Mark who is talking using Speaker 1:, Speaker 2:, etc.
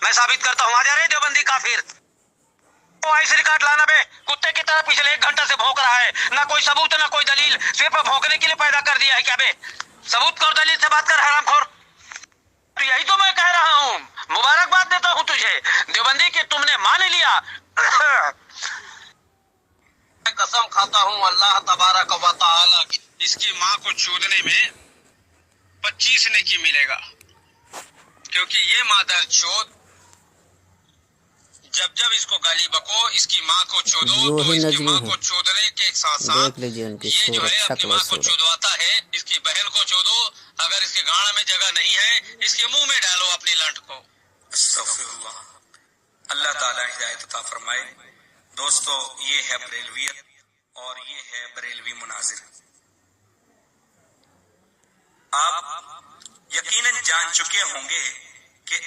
Speaker 1: मैं साबित करता हूँ। आ जा रहे देवबंदी काफिर। वॉइस रिकॉर्ड लाना बे, कुत्ते की तरह पिछले 1 घंटे से भौंक रहा है। ना कोई सबूत ना कोई दलील, सिर्फ भौंकने के लिए पैदा कर दिया है क्या बे? सबूत और दलील से बात कर हरामखोर। तो यही तो मैं कह रहा हूँ, मुबारकबाद देता हूँ तुझे देवबंदी कि तुमने मान लिया। मैं कसम खाता हूँ अल्लाह तबारक व तआला की, इसकी माँ को चूदने में 25 नेकी मिलेगा, क्योंकि ये मादर चोद जब जब इसको गाली बको, इसकी माँ को चोदो, तो इसकी माँ को चोदने के साथ साथ ये जो है अपनी माँ को चोदवाता है। इसकी बहन को चोदो, अगर इसके गाड़ में जगह नहीं है इसके मुंह में डालो अपनी लंठ को। अल्लाह ताला हिदायत अता फरमाए। दोस्तों, ये है बरेलवियत और ये है बरेलवी मुनाजिर। आप यकीनन जान चुके होंगे